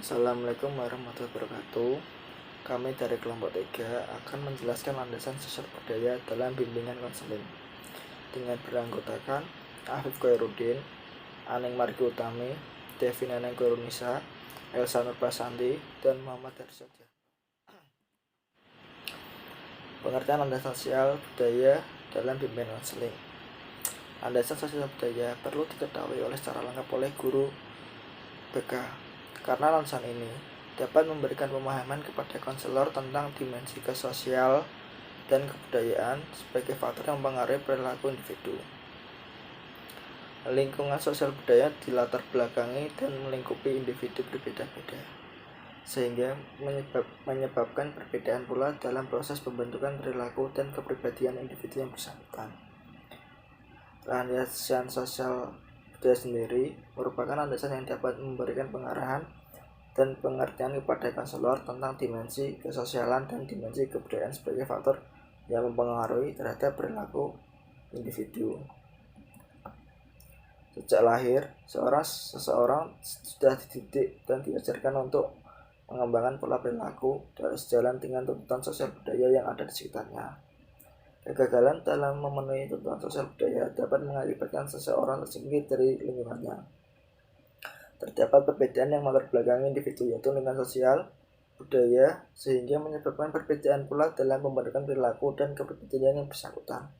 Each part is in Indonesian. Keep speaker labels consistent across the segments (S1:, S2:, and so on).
S1: Assalamualaikum warahmatullahi wabarakatuh. Kami dari kelompok 3 akan menjelaskan landasan sosial budaya dalam bimbingan konseling dengan beranggotakan Afif Khairuddin, Aning Margi Utami, Devin Neneng Kurunisa, Elsa Nurbasanti, dan Muhammad Darsoja. Pengertian landasan sosial budaya dalam bimbingan konseling. Landasan sosial budaya perlu diketahui secara lengkap oleh guru BK, karena landasan ini dapat memberikan pemahaman kepada konselor tentang dimensi sosial dan kebudayaan sebagai faktor yang mempengaruhi perilaku individu. Lingkungan sosial budaya dilatar belakangi dan melingkupi individu berbeda-beda, sehingga menyebabkan perbedaan pula dalam proses pembentukan perilaku dan kepribadian individu yang bersangkutan. Landasan sosial budaya sendiri merupakan landasan yang dapat memberikan pengarahan dan pengertian kepada konselor tentang dimensi kesosialan dan dimensi kebudayaan sebagai faktor yang mempengaruhi terhadap perilaku individu. Sejak lahir, seseorang sudah dididik dan diajarkan untuk mengembangkan pola perilaku dan sejalan dengan tuntutan sosial budaya yang ada di sekitarnya. Kegagalan dalam memenuhi tuntutan sosial budaya dapat mengakibatkan seseorang tersingkir dari lingkungannya. Terdapat perbedaan yang melatar belakangi individu, yaitu lingkungan sosial budaya, sehingga menyebabkan perbedaan pula dalam pembentukan perilaku dan kepribadian yang bersangkutan.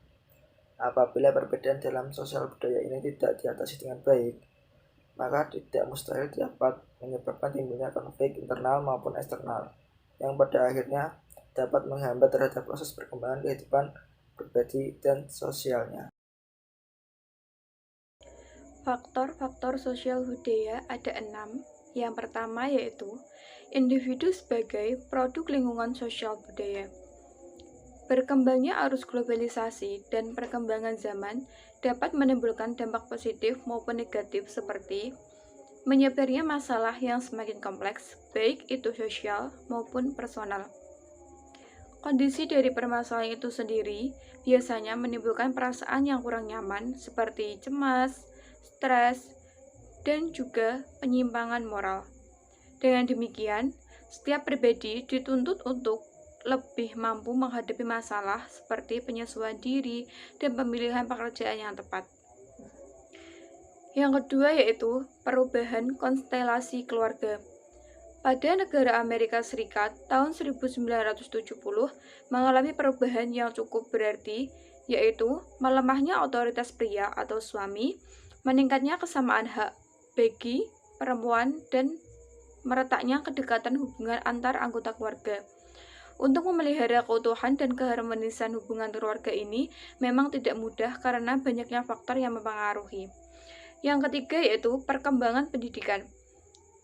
S1: Apabila perbedaan dalam sosial budaya ini tidak diatasi dengan baik, maka tidak mustahil dapat menyebabkan timbulnya konflik internal maupun eksternal, yang pada akhirnya dapat menghambat terhadap proses perkembangan kehidupan pribadi dan sosialnya.
S2: Faktor-faktor sosial budaya ada 6. Yang pertama yaitu individu sebagai produk lingkungan sosial budaya. Berkembangnya arus globalisasi dan perkembangan zaman dapat menimbulkan dampak positif maupun negatif seperti menyebarnya masalah yang semakin kompleks, baik itu sosial maupun personal. Kondisi dari permasalahan itu sendiri biasanya menimbulkan perasaan yang kurang nyaman seperti cemas, stres, dan juga penyimpangan moral. Dengan demikian, setiap pribadi dituntut untuk lebih mampu menghadapi masalah seperti penyesuaian diri dan pemilihan pekerjaan yang tepat. Yang kedua yaitu perubahan konstelasi keluarga. Pada negara Amerika Serikat, tahun 1970 mengalami perubahan yang cukup berarti, yaitu melemahnya otoritas pria atau suami, meningkatnya kesamaan hak bagi perempuan, dan meretaknya kedekatan hubungan antar anggota keluarga. Untuk memelihara keutuhan dan keharmonisan hubungan keluarga ini memang tidak mudah karena banyaknya faktor yang mempengaruhi. Yang ketiga yaitu perkembangan pendidikan.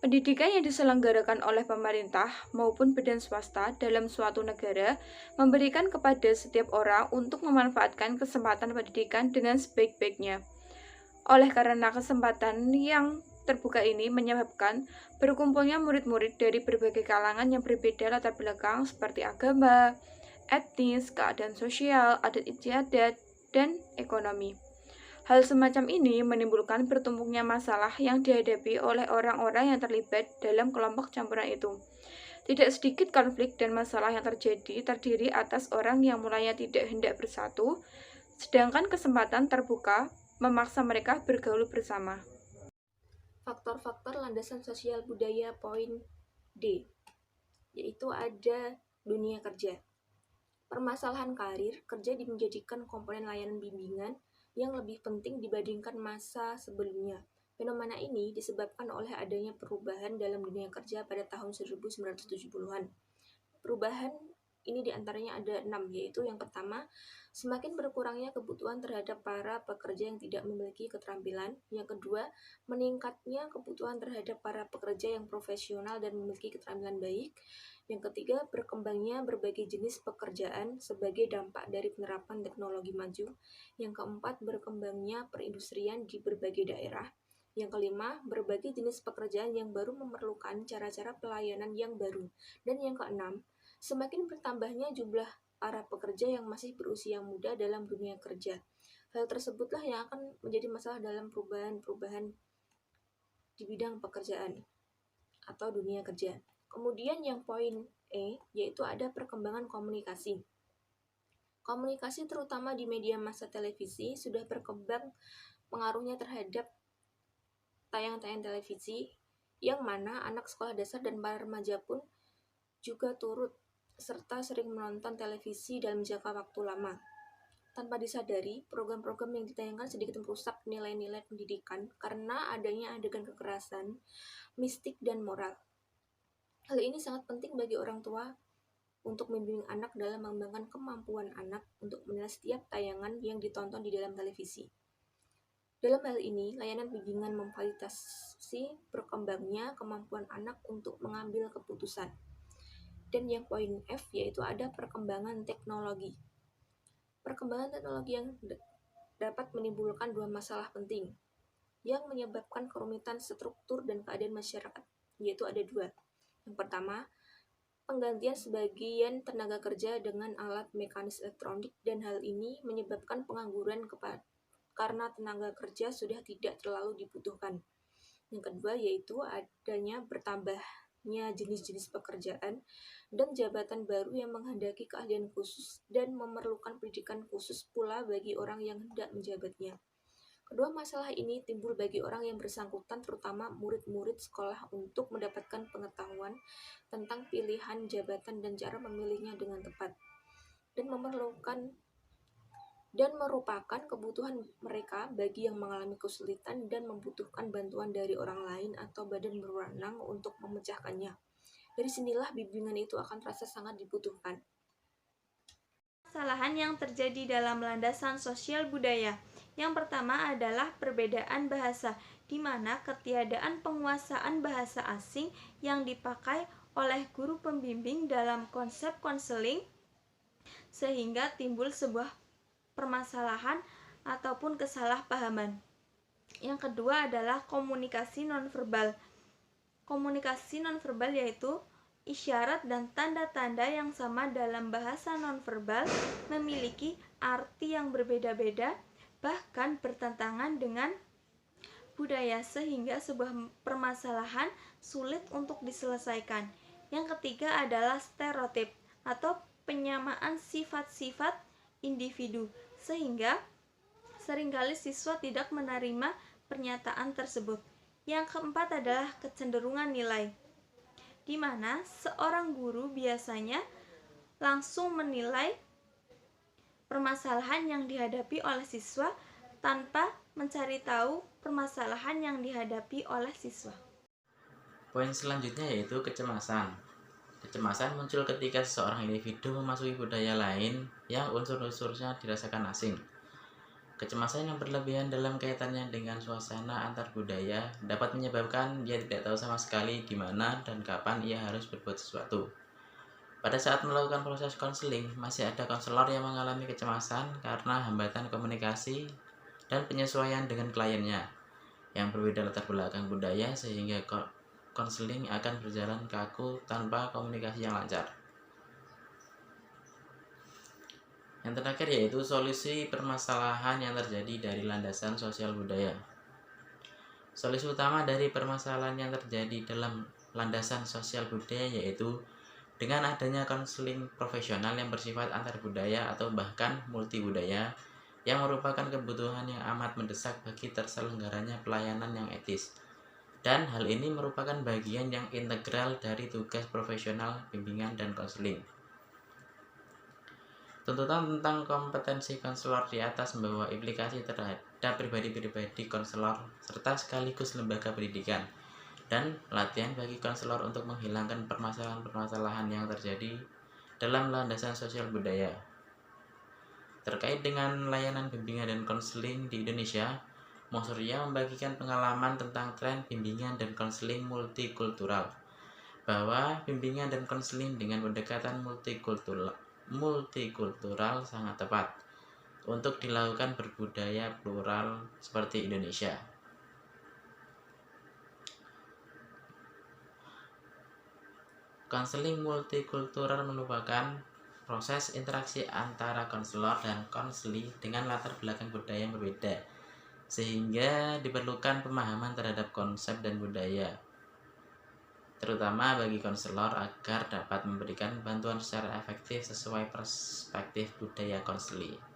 S2: Pendidikan yang diselenggarakan oleh pemerintah maupun badan swasta dalam suatu negara memberikan kepada setiap orang untuk memanfaatkan kesempatan pendidikan dengan sebaik-baiknya. Oleh karena kesempatan yang terbuka ini menyebabkan berkumpulnya murid-murid dari berbagai kalangan yang berbeda latar belakang seperti agama, etnis, keadaan sosial, adat istiadat, dan ekonomi. Hal semacam ini menimbulkan bertumpuknya masalah yang dihadapi oleh orang-orang yang terlibat dalam kelompok campuran itu. Tidak sedikit konflik dan masalah yang terjadi terdiri atas orang yang mulanya tidak hendak bersatu, sedangkan kesempatan terbuka memaksa mereka bergaul bersama.
S3: Faktor-faktor landasan sosial budaya poin D, yaitu ada dunia kerja. Permasalahan karir kerja menjadikan komponen layanan bimbingan yang lebih penting dibandingkan masa sebelumnya. Fenomena ini disebabkan oleh adanya perubahan dalam dunia kerja pada tahun 1970-an. Perubahan ini diantaranya ada 6, yaitu yang pertama, semakin berkurangnya kebutuhan terhadap para pekerja yang tidak memiliki keterampilan. Yang kedua, meningkatnya kebutuhan terhadap para pekerja yang profesional dan memiliki keterampilan baik. Yang ketiga, berkembangnya berbagai jenis pekerjaan sebagai dampak dari penerapan teknologi maju. Yang keempat, berkembangnya perindustrian di berbagai daerah. Yang kelima, berbagai jenis pekerjaan yang baru memerlukan cara-cara pelayanan yang baru. Dan yang keenam, semakin bertambahnya jumlah para pekerja yang masih berusia muda dalam dunia kerja. Hal tersebutlah yang akan menjadi masalah dalam perubahan-perubahan di bidang pekerjaan atau dunia kerja. Kemudian yang poin E, yaitu ada perkembangan komunikasi. Komunikasi terutama di media massa televisi sudah berkembang pengaruhnya terhadap tayangan-tayangan televisi, yang mana anak sekolah dasar dan para remaja pun juga turut serta sering menonton televisi dalam jangka waktu lama. Tanpa disadari, program-program yang ditayangkan sedikit merusak nilai-nilai pendidikan karena adanya adegan kekerasan, mistik, dan moral. Hal ini sangat penting bagi orang tua untuk membimbing anak dalam mengembangkan kemampuan anak untuk menilai setiap tayangan yang ditonton di dalam televisi. Dalam hal ini, layanan bimbingan memfasilitasi berkembangnya kemampuan anak untuk mengambil keputusan. Dan yang poin F, yaitu ada perkembangan teknologi. Perkembangan teknologi yang dapat menimbulkan dua masalah penting yang menyebabkan kerumitan struktur dan keadaan masyarakat, yaitu ada dua. Yang pertama, penggantian sebagian tenaga kerja dengan alat mekanis elektronik, dan hal ini menyebabkan pengangguran karena tenaga kerja sudah tidak terlalu dibutuhkan. Yang kedua, yaitu adanya bertambahnya jenis-jenis pekerjaan dan jabatan baru yang menghendaki keahlian khusus dan memerlukan pendidikan khusus pula bagi orang yang hendak menjabatnya. Kedua masalah ini timbul bagi orang yang bersangkutan, terutama murid-murid sekolah, untuk mendapatkan pengetahuan tentang pilihan jabatan dan cara memilihnya dengan tepat, dan merupakan kebutuhan mereka bagi yang mengalami kesulitan dan membutuhkan bantuan dari orang lain atau badan berwenang untuk memecahkannya. Dari sinilah bimbingan itu akan terasa sangat dibutuhkan.
S2: Kesalahan yang terjadi dalam landasan sosial budaya. Yang pertama adalah perbedaan bahasa, di mana ketiadaan penguasaan bahasa asing yang dipakai oleh guru pembimbing dalam konsep konseling, sehingga timbul sebuah permasalahan ataupun kesalahpahaman. Yang kedua adalah komunikasi nonverbal. Komunikasi nonverbal yaitu isyarat dan tanda-tanda yang sama dalam bahasa nonverbal memiliki arti yang berbeda-beda, bahkan bertentangan dengan budaya, sehingga sebuah permasalahan sulit untuk diselesaikan. Yang ketiga adalah stereotip atau penyamaan sifat-sifat individu, sehingga seringkali siswa tidak menerima pernyataan tersebut. Yang keempat adalah kecenderungan nilai, di mana seorang guru biasanya langsung menilai permasalahan yang dihadapi oleh siswa tanpa mencari tahu permasalahan yang dihadapi oleh siswa.
S4: Poin selanjutnya yaitu kecemasan. Kecemasan muncul ketika seseorang individu memasuki budaya lain yang unsur-unsurnya dirasakan asing. Kecemasan yang berlebihan dalam kaitannya dengan suasana antar budaya dapat menyebabkan dia tidak tahu sama sekali di mana dan kapan ia harus berbuat sesuatu. Pada saat melakukan proses konseling, masih ada konselor yang mengalami kecemasan karena hambatan komunikasi dan penyesuaian dengan kliennya yang berbeda latar belakang budaya, sehingga konseling akan berjalan kaku tanpa komunikasi yang lancar. Yang terakhir yaitu solusi permasalahan yang terjadi dari landasan sosial budaya. Solusi utama dari permasalahan yang terjadi dalam landasan sosial budaya yaitu dengan adanya konseling profesional yang bersifat antar budaya atau bahkan multibudaya, yang merupakan kebutuhan yang amat mendesak bagi terselenggaranya pelayanan yang etis. Dan hal ini merupakan bagian yang integral dari tugas profesional bimbingan dan konseling. Tuntutan tentang kompetensi konselor di atas membawa implikasi terhadap pribadi-pribadi konselor serta sekaligus lembaga pendidikan, dan latihan bagi konselor untuk menghilangkan permasalahan-permasalahan yang terjadi dalam landasan sosial budaya. Terkait dengan layanan bimbingan dan konseling di Indonesia, Mosurya membagikan pengalaman tentang tren bimbingan dan konseling multikultural, bahwa bimbingan dan konseling dengan pendekatan multikultural sangat tepat untuk dilakukan berbudaya plural seperti Indonesia. Konseling multikultural merupakan proses interaksi antara konselor dan konseli dengan latar belakang budaya yang berbeda, sehingga diperlukan pemahaman terhadap konsep dan budaya terutama bagi konselor agar dapat memberikan bantuan secara efektif sesuai perspektif budaya konseli.